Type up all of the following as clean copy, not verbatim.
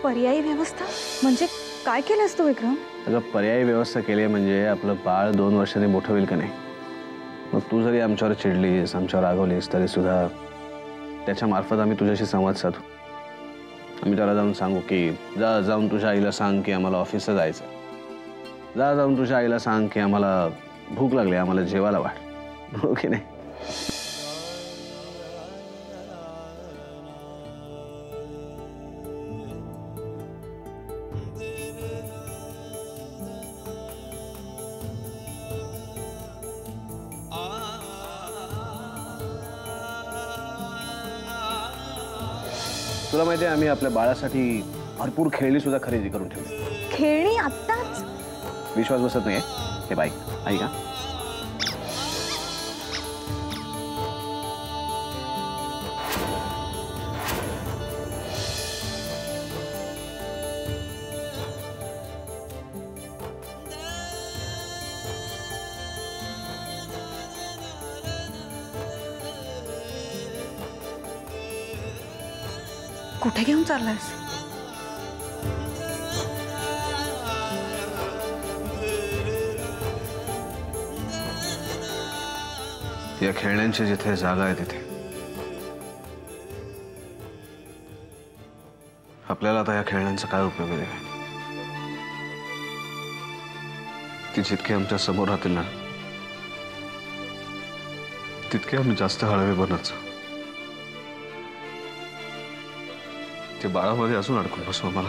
पर्यायी व्यवस्था म्हणजे काय केलंस तू विक्रम? अगं पर्यायी व्यवस्था केली म्हणजे आपलं बाळ 2 वर्षांनी मोठं होईल का नाही. मग तू जरी आमच्यावर चिडलीस, आमच्यावर रागवलीस तरी सुद्धा त्याच्या मार्फत आम्ही तुझ्याशी संवाद साधू. आम्ही त्याला जाऊन सांगू की जाऊन तुझ्या आईला सांग की आम्हाला ऑफिसला जायचं. जाऊन तुझ्या आईला सांग की आम्हाला भूक लागली, आम्हाला जेवायला वाढ. हो की नाही? तुला माहिती आहे आम्ही आपल्या बाळासाठी भरपूर खेळणी सुद्धा खरेदी करून ठेवली. खेळणी आत्ताच? विश्वास बसत नाहीये? हे बाई ऐका, कुठे घेऊन चाललायस? या खेळण्यांची जिथे जागा आहे तिथे आपल्याला आता या खेळण्यांचा काय उपयोग आहे? ती जितके आमच्या समोर राहतील ना तितके आम्ही जास्त हळवे बनत. ते बाळामध्ये अजून अडकून बसू मला.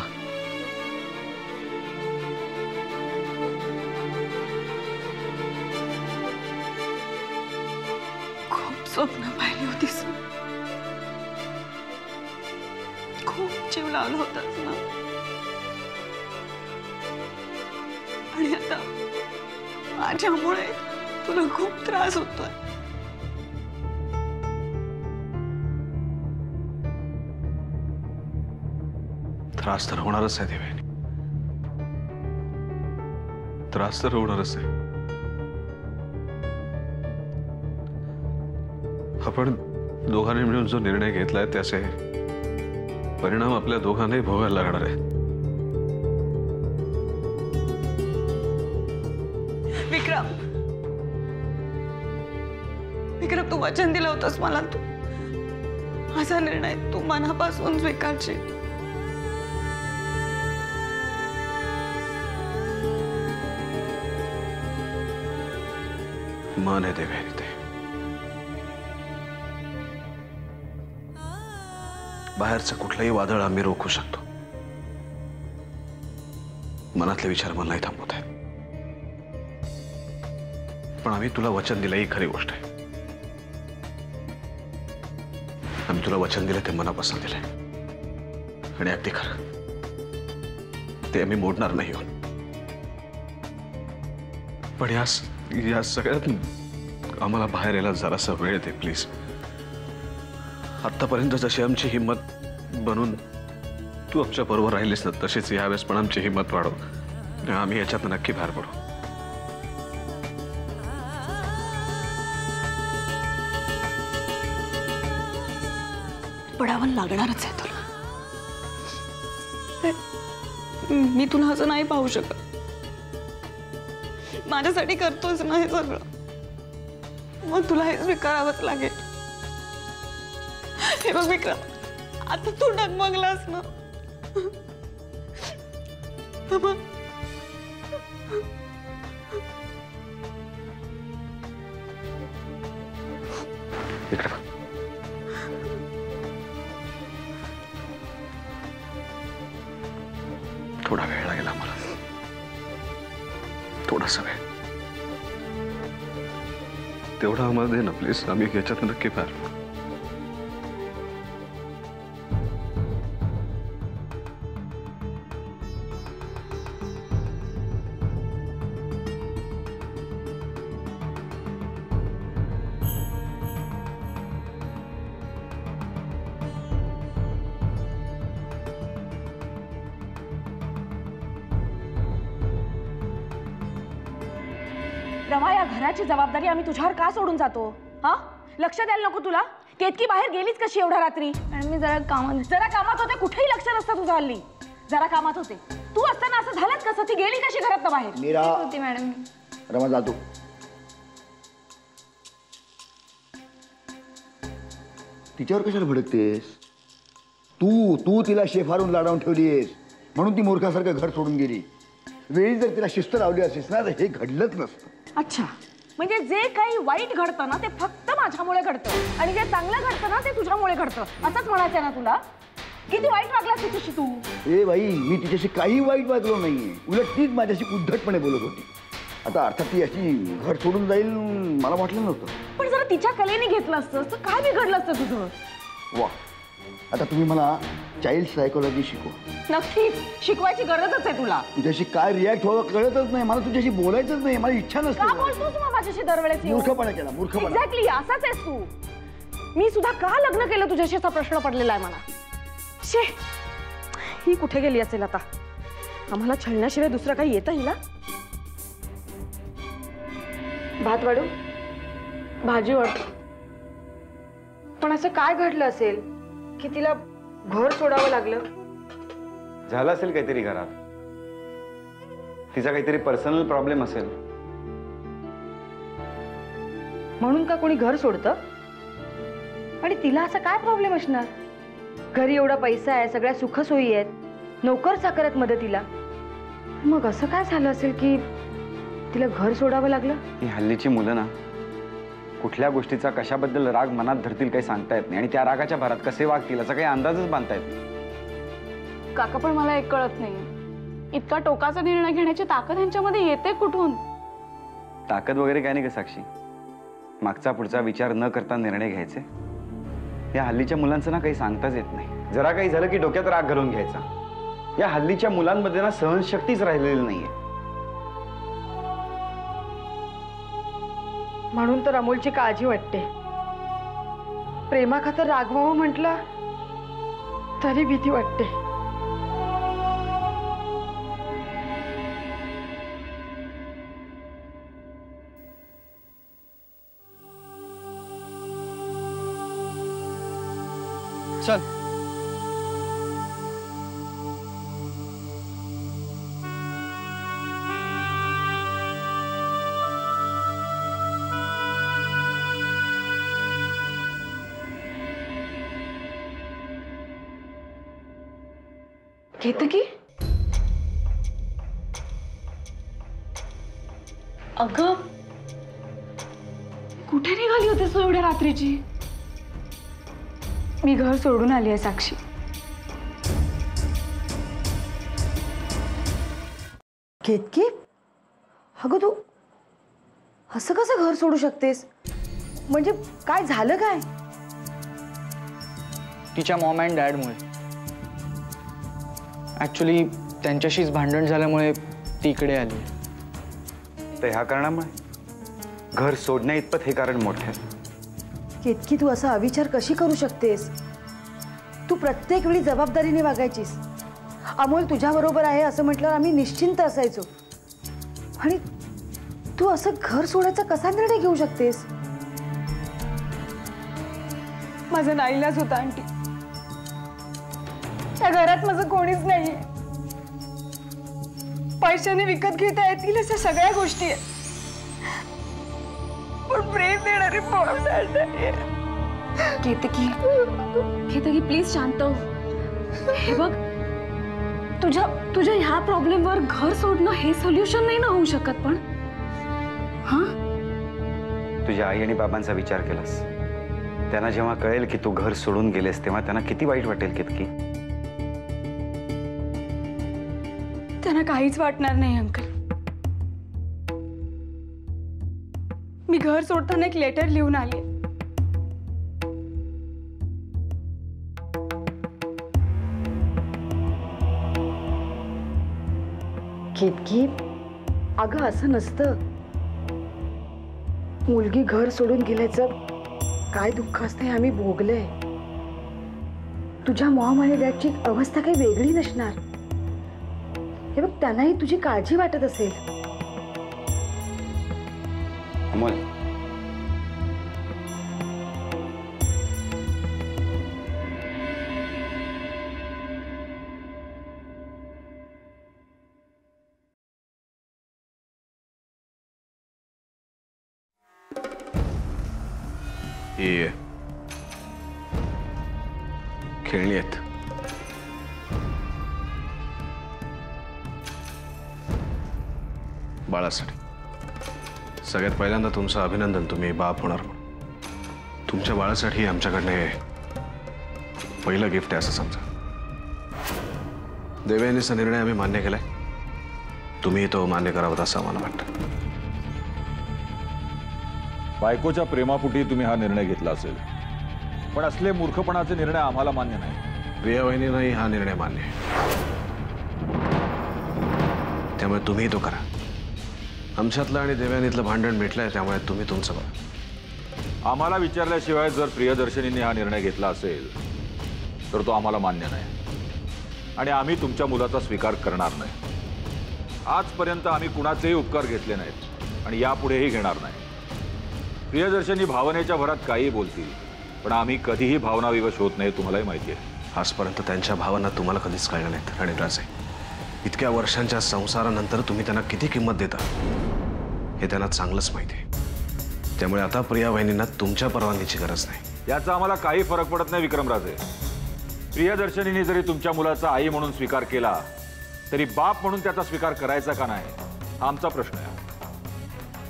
खूप स्वप्न पाहिली होतीस, खूप जीव लावला होतास ना, आणि आता माझ्यामुळे तुला खूप त्रास होतोय. त्रास तर होणारच आहे देवेनी, त्रास तर होणारच आहे. आपण दोघांनी मिळून जो निर्णय घेतलाय त्याचे परिणाम आपल्या दोघांनाही भोगायला लागणार आहे. विक्रम, विक्रम, तू वचन दिलं होतंस मला, तू माझा निर्णय तू मनापासून स्वीकारशील. मन आहे देवेनी, ते बाहेरचं कुठलंही वादळ आम्ही रोखू शकतो. मनातले विचार मला नाही थांबवत आहेत. पण आम्ही तुला वचन दिलं ही खरी गोष्ट आहे. आम्ही तुला वचन दिलं ते मनापासून दिलंय आणि अगदी खरं ते आम्ही मोडणार नाही. पण या सगळ्यात आम्हाला बाहेर यायला जरासा वेळ दे प्लीज. आतापर्यंत जशी आमची हिम्मत बनून तू आमच्या बरोबर राहिलीस ना तशीच यावेळेस पण आमची हिम्मत वाढव. आम्ही याच्यात नक्की बाहेर पडू. पडावं लागणारच आहे तुला. मी तुला असं नाही पाहू शकत. माझ्यासाठी करतोस ना हे सगळं, मग तुला हे स्वीकारावंच लागेल. हे बघ विक्रम, आता तू डगमगलास ना, थोडा वेळ लागेल आम्हाला, थोडासा वेळ तेवढा आम्हाला दे ना प्लीज. आम्ही याच्यात नक्की बाहेर पडू. रमा, या घराची जबाबदारी आम्ही तुझ्यावर का सोडून जातो? हा, लक्ष द्यायला नको तुला? केतकी बाहेर गेलीच कशी एवढ्या रात्री? आणि मी जरा कामात होते, कुठेही लक्ष नसतं तुझं हल्ली. जरा कामात होते. तू असताना असं झालंच कसं? ती गेली कशी घरात बाहेर? मीरा, होती मॅडम. रमा जातो. तिच्यावर कशाला भडकतेस? तू तू तिला शेफारून लाडावून ठेवलीस म्हणून ती मूर्खासारखं घर सोडून गेली. वेळी जर तिला शिस्त लावली असेल ना तर हे घडलंच नसतं. अच्छा, म्हणजे जे काही वाईट घडतं ना ते फक्त माझ्यामुळे घडतं आणि जे चांगलं घडतं ना ते तुझ्यामुळे घडतं, असंच म्हणायचं ना तुला? किती वाईट वागलास तिच्याशी तू? ए बाई, मी तिच्याशी काही वाईट वागलो नाहीये. उलट तीच माझ्याशी उद्धटपणे बोलत होती. आता अर्थात ती अशी घर सोडून जाईल मला वाटलं नव्हतं. पण जरा तिच्या कलेने घेतलं असतं तर काय बिघडलं असतं तुझं? वा, आता तुम्ही मला चाइल्ड सायकोलॉजी शिकवा. नक्कीच शिकवायची गरजच आहे तुला. तुझ्याशी काय रिॲक्ट व्हावं कळतच नाही. मला तुझ्याशी बोलायचंच नाही. मला इच्छा का नसते. बोलतोस मग माझ्याशी दरवेळेस? मूर्खपणा केला, मूर्खपणा. एक्झॅक्टली असाच आहेस तू. मी सुद्धा का लग्न केलं तुझ्याशी असा प्रश्न पडलेला आहे मला. शे, ही कुठे गेली असेल आता? आम्हाला छळण्याशिवाय दुसरं काही येतं हिला? भात वाढू, भाजी वाढू. पण असं काय घडलं असेल की तिला घर सोडावं लागलं? झालं असेल काहीतरी घरात. तिचा काहीतरी पर्सनल प्रॉब्लेम असेल. म्हणून का कोणी घर सोडतं? आणि तिला असा काय प्रॉब्लेम असणार? घरी एवढा पैसा आहे, सगळ्या सुखसोयी आहेत, नोकर चाकर आहेत मदतीला. मग असं काय झालं असेल की तिला घर सोडावं लागलं? ही हल्लीची मुलं ना कुठल्या गोष्टीचा कशाबद्दल राग मनात धरतील काही सांगता येत नाही आणि त्या रागाच्या भरात कसे वागतील याचा काही अंदाजच बांधता येत नाही. काका, पण मला एक कळत नाही, इतका टोकाचा निर्णय घेण्याची ताकद ह्यांच्यामध्ये येते कुठून? ताकद वगैरे काय नाही का साक्षी. मागचा पुढचा विचार न करता निर्णय घ्यायचे. या हल्लीच्या मुलांचं ना काही सांगताच येत नाही. जरा काही झालं की डोक्यात राग घालून घ्यायचा. या हल्लीच्या मुलांमध्ये ना सहनशक्तीच राहिलेली नाहीये. म्हणून तर अमोलची काळजी वाटते. प्रेमाखातर रागवावं म्हटलं तरी भीती वाटते. चल. केतकी, अगं कुठे निघाली होतीस तू एवढ्या रात्रीची? मी घर सोडून आली आहे साक्षी. केतकी, अगं तू असं कसं घर सोडू शकतेस? म्हणजे काय झालं काय? तिच्या मॉम अँड डॅडमुळे. ऍक्च्युली त्यांच्याशीच भांडण झाल्यामुळे ती इकडे आली. तर ह्या कारणामुळे घर सोडण्या इतपत हे कारण मोठं आहे. केतकी, तू असा अविचार कशी करू शकतेस? तू प्रत्येक वेळी जबाबदारीने वागायचीस. अमोल तुझ्या बरोबर आहे असं म्हटल्यावर आम्ही निश्चिंत असायचो. आणि तू असं घर सोडायचा कसा निर्णय घेऊ शकतेस? माझा नाईलाज होता आंटी. त्या घरात माझं कोणीच नाहीये. पैशाने विकत घेता येतील अशा सगळ्या गोष्टी आहेत, पण प्रेम देणारे नाहीये. केतकी, केतकी प्लीज शांत हो. हे बघ, तुझ्या ह्या प्रॉब्लेमवर घर सोडणं हे सोल्युशन नाही ना होऊ शकत. पण हा, तुझ्या आई आणि बाबांचा विचार केलास. त्यांना जेव्हा कळेल की तू घर सोडून गेलेस तेव्हा त्यांना किती वाईट वाटेल केतकी. त्यांना काहीच वाटणार नाही अंकल. मी घर सोडताना एक लेटर लिहून आली. केतकी, अगं असं नसतं. मुलगी घर सोडून गेल्याचं काय दुःख असतं हे आम्ही भोगलंय. तुझ्या मॉम आणि डॅडची अवस्था काही वेगळी नसणार. हे बघ, त्यांनाही तुझी काळजी वाटत असेल. अमोल, ही खेळणी आहेत. बाळासाठी. सगळ्यात पहिल्यांदा तुमचं अभिनंदन, तुम्ही बाप होणार म्हणून. तुमच्या बाळासाठी आमच्याकडनं हे पहिलं गिफ्ट आहे असं समजा. देवयानीचा निर्णय आम्ही मान्य केलाय. तुम्ही तो मान्य करावा असं आम्हाला वाटतं. बायकोच्या प्रेमापोटी तुम्ही हा निर्णय घेतला असेल, पण असले मूर्खपणाचे निर्णय आम्हाला मान्य नाही. प्रिया वहिनीनंही हा निर्णय मान्य आहे, त्यामुळे तुम्ही तो करा. आमच्यातलं आणि देवयानीतलं भांडण मिटलंय, त्यामुळे तुम्ही तुमचं बघा. आम्हाला विचारल्याशिवाय जर प्रियदर्शनीने हा निर्णय घेतला असेल तर तो आम्हाला मान्य नाही आणि आम्ही तुमच्या मुलाचा स्वीकार करणार नाही. आजपर्यंत आम्ही कुणाचेही उपकार घेतले नाहीत आणि यापुढेही घेणार नाही. प्रियदर्शनी भावनेच्या भरात काहीही बोलतील, पण आम्ही कधीही भावनाविवश होत नाही, तुम्हालाही माहिती आहे. आजपर्यंत त्यांच्या भावना तुम्हाला कधीच कळल्या नाहीत आणि राजे, इतक्या वर्षांच्या संसारानंतर तुम्ही त्यांना किती किंमत देता हे त्यांना चांगलंच माहिती आहे. त्यामुळे आता प्रिया वहिनींना तुमच्या परवानगीची गरज नाही. याचा आम्हाला काही फरक पडत नाही विक्रमराजे. प्रियदर्शनीने जरी तुमच्या मुलाचा आई म्हणून स्वीकार केला तरी बाप म्हणून त्याचा स्वीकार करायचा का नाही हा आमचा प्रश्न आहे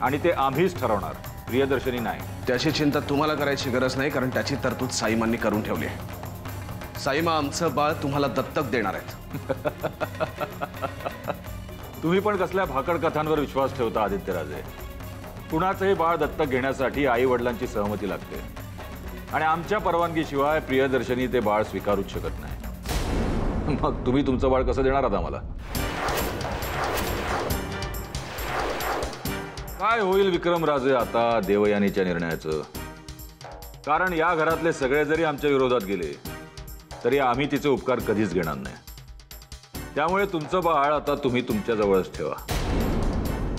आणि ते आम्हीच ठरवणार, प्रियदर्शनी नाही. त्याची चिंता तुम्हाला करायची गरज नाही, कारण त्याची तरतूद साईमांनी करून ठेवली आहे. साईमा आमचं बाळ तुम्हाला दत्तक देणार आहेत. तुम्ही पण कसल्या भाकड कथांवर विश्वास ठेवता आदित्यराजे. कुणाचंही बाळ दत्तक घेण्यासाठी आई वडिलांची सहमती लागते आणि आमच्या परवानगीशिवाय प्रियदर्शनी ते बाळ स्वीकारूच शकत नाही. मग तुम्ही तुमचं बाळ कसं देणार आहात आम्हाला? काय होईल विक्रमराजे आता देवयानीच्या निर्णयाचं? कारण या घरातले सगळे जरी आमच्या विरोधात गेले तरी आम्ही तिचे उपकार कधीच घेणार नाही. त्यामुळे तुमचं बाळ आता तुम्ही तुमच्या जवळच ठेवा.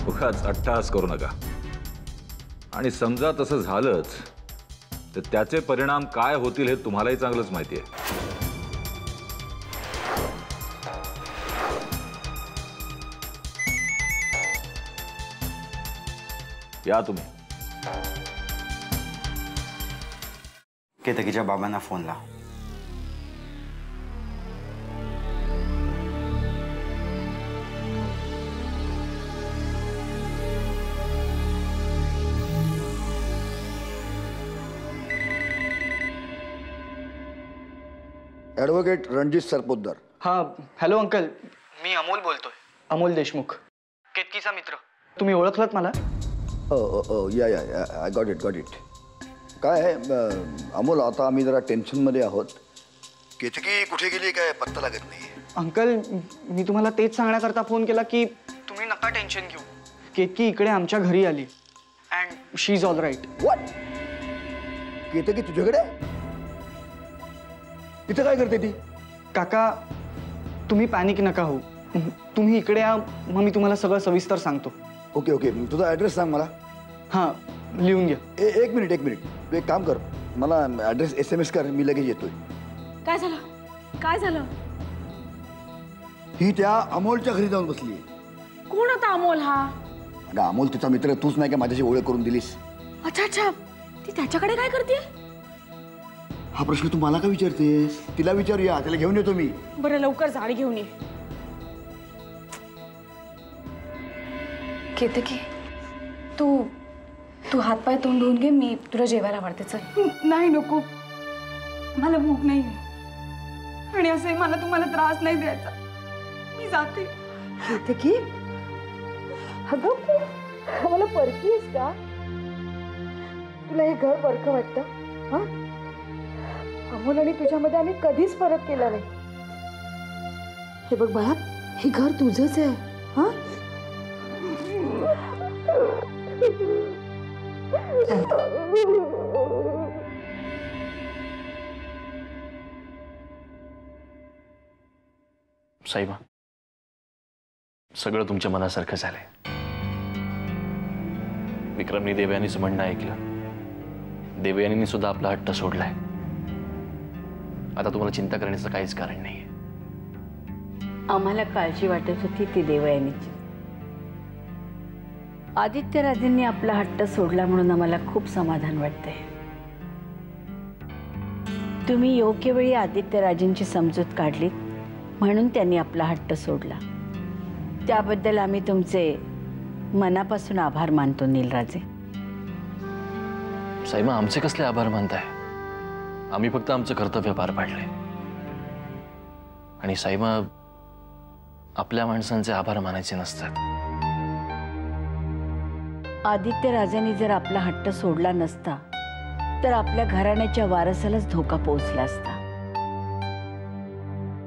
उगाच अट्टहास करू नका. आणि समजा तसं झालंच तर त्याचे परिणाम काय होतील हे तुम्हालाही चांगलंच माहिती आहे. या तुम्ही. केतकीच्या बाबांना फोन लाव. ॲडव्होकेट रणजित सरपोतदार. हां, हॅलो अंकल, मी अमोल बोलतोय. अमोल देशमुख, केतकीचा मित्र. तुम्ही ओळखलात मला? या आय गॉट इट. काय आहे अमोल, आता आम्ही जरा टेन्शनमध्ये आहोत. केतकी कुठे गेली काय पत्ता लागत नाही. अंकल, मी तुम्हाला तेच सांगण्याकरता फोन केला की तुम्ही नका टेन्शन घेऊ. केतकी इकडे आमच्या घरी आली and she is all right. What? Ketaki तुझ्याकडे? इथं काय करते ती? काका, तुम्ही पॅनिक नका हो. तुम्ही इकडे या, मग मी तुम्हाला सगळं सविस्तर सांगतो. ओके तुझा ॲड्रेस सांग मला. हां, लिहून घ्या. एक मिनिट तू एक काम कर, मला ॲड्रेस SMS कर, मी लगेच येतोय. काय झालं? ही त्या अमोलच्या घरी जाऊन बसली. कोण आता अमोल हा? अगं अमोल तिचा मित्र, तूच नाही का माझ्याशी ओळख करून दिलीस? अच्छा, ती त्याच्याकडे काय करते? हा प्रश्न तू मला का विचारतेस? तिला विचारूया, त्याला घेऊन येतो मी. बरं, लवकर झाडी घेऊन ये. केतकी, तू हातपाय तोंड धुवून घे, मी तुला जेवायला वाढते. चल. नाही, नको, मला भूक नाही आणि असंही मला तुम्हाला त्रास नाही द्यायचा. मी जाते. केतकी, अगं मला परकी आहेस का? तुला हे घर परकं वाटतं? हा, अमोल आणि तुझ्यामध्ये आम्ही कधीच फरक केला नाही. हे बघ बाळा, हे घर तुझंच आहे. हा, साईबा, सगळं तुमच्या मनासारखं झालंय. विक्रमने देवयानीचं म्हणणं ऐकलं. देवयानीने सुद्धा आपला हट्ट सोडलाय. आता तुम्हाला चिंता करण्याचं काहीच कारण नाहीये. आम्हाला काळजी वाटत होती ती देवयानीची. आदित्यराजेंनी आपला हट्ट सोडला म्हणून आम्हाला खूप समाधान वाटतंय. तुम्ही योग्य वेळी आदित्यराजेंची समजूत काढलीत म्हणून त्यांनी आपला हट्ट सोडला. त्याबद्दल आम्ही तुमचे मनापासून आभार मानतो नीलराजे. साईमा, आमचे कसले आभार मानताय? आम्ही फक्त आमचं कर्तव्य पार पाडले. आणि साईमा, आपल्या माणसांचे आभार मानायचे नसतात. आदित्यराजांनी जर आपला हट्ट सोडला नसता तर आपल्या घराण्याच्या वारसालाच धोका पोहोचला असता.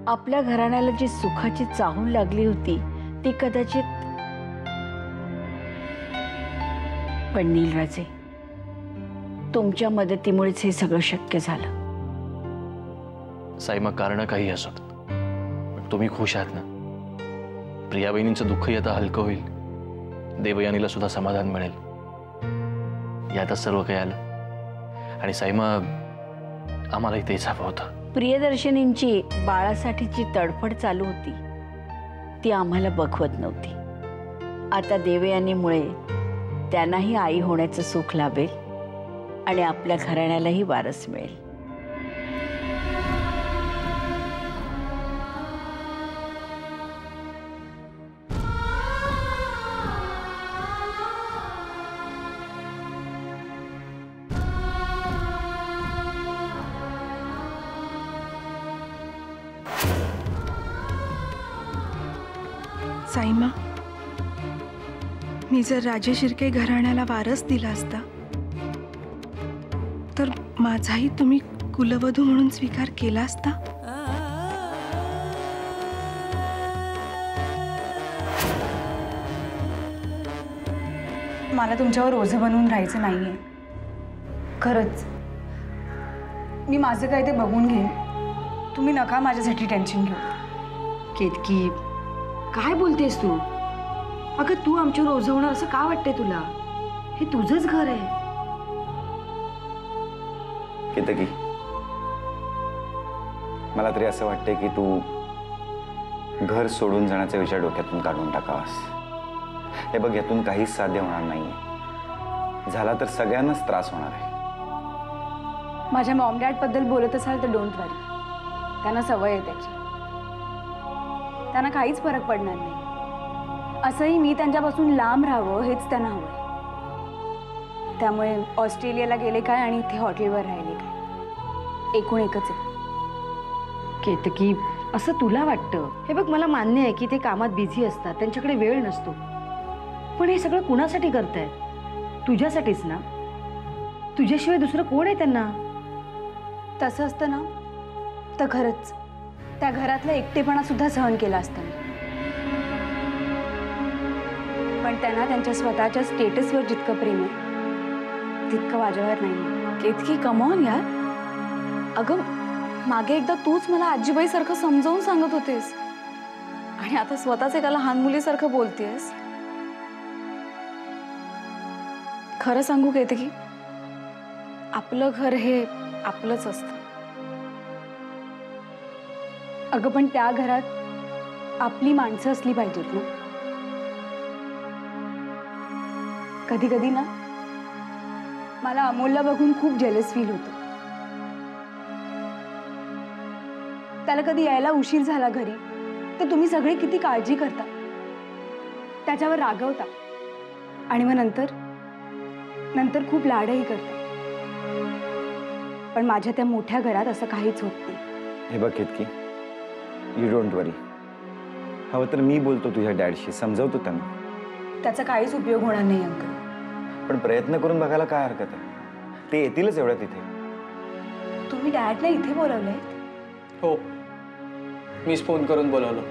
आपल्या घराण्याला जी सुखाची चाहूल लागली होती ती कदाचित. पण नीलराजे, तुमच्या मदतीमुळेच हे सगळं शक्य झालं. साईमा, कारण काही असोत, पण तुम्ही खुश आहात ना? प्रिया बहिणींचं दुःखही आता हलकं होईल. देवयानीला सुद्धा समाधान मिळेल. यातच सर्व काही आलं. आणि साईमा, आम्हालाही तेच हवं होतं. प्रियदर्शनींची बाळासाठीची तडफड चालू होती ती आम्हाला बघवत नव्हती. आता देवयानीमुळे त्यांनाही आई होण्याचं सुख लाभेल आणि आपल्या घराण्यालाही वारस मिळेल. साईमा, मी जर राजे शिर्के घराण्याला वारस दिला असता तर माझाही तुम्ही कुलवधू म्हणून स्वीकार केला असता? मला तुमच्यावर ओझं बनवून राहायचं नाहीये. खरंच मी माझं काय ते बघून घेईन. तुम्ही नका माझ्यासाठी टेन्शन घेऊ. केतकी, काय बोलतेस तू? अगं, तू आमच्यावर ओझं होणार असं का वाटतंय तुला? हे तुझंच घर आहे. केतकी, मला तरी असं वाटतंय की तू घर सोडून जाण्याचा विचार डोक्यातून काढून टाकावास. हे बघ, यातून काहीच साध्य होणार नाहीये. झाला तर सगळ्यांनाच त्रास होणार आहे. माझ्या मॉम डॅड बद्दल बोलत असाल तर डोंट वरी. त्यांना सवय आहे त्याची. त्यांना काहीच फरक पडणार नाही. असंही मी त्यांच्यापासून लांब राहावं हेच त्यांना हवंय. त्यामुळे ऑस्ट्रेलियाला गेले काय आणि इथे हॉटेलवर राहिले काय, एकूण एकच आहे. केतकी, असं तुला वाटतं? हे बघ, मला मान्य आहे की ते कामात बिझी असतात, त्यांच्याकडे वेळ नसतो. पण हे सगळं कुणासाठी करतायत? तुझ्यासाठीच ना? तुझ्याशिवाय दुसरं कोण आहे त्यांना? तसं असतं ना तर खरंच त्या घरातला एकटेपणा सुद्धा सहन केला असता. पण त्यांना त्यांच्या स्वतःच्या स्टेटसवर जितकं प्रेम आहे तितकं माझ्यावर नाही. केतकी, कम ऑन यार. अगं, मागे एकदा तूच मला आजीबाईसारखं समजावून सांगत होतेस आणि आता स्वतःच एका लहान मुलीसारखं बोलतेस. खरं सांगू केतकी, आपलं घर हे आपलंच असतं. अगं, पण त्या घरात आपली माणसं असली पाहिजेत ना. कधी कधी ना मला अमोलला बघून खूप जेलस फील होतं. त्याला कधी यायला उशीर झाला घरी तर तुम्ही सगळे किती काळजी करता, त्याच्यावर रागवता आणि मग नंतर खूप लाडही करता. पण माझ्या त्या मोठ्या घरात असं काहीच होत नाही. हे बघ केतकी, यू डोंट वरी. हवं तर मी बोलतो तुझ्या डॅडशी, समजावतो त्यांना. त्याचा काहीच उपयोग होणार नाही अंकल. पण प्रयत्न करून बघायला काय हरकत आहे? ते येतीलच एवढ्यात इथे. तुम्ही डॅडला इथे बोलवलंय? हो, मीच फोन करून बोलवलं.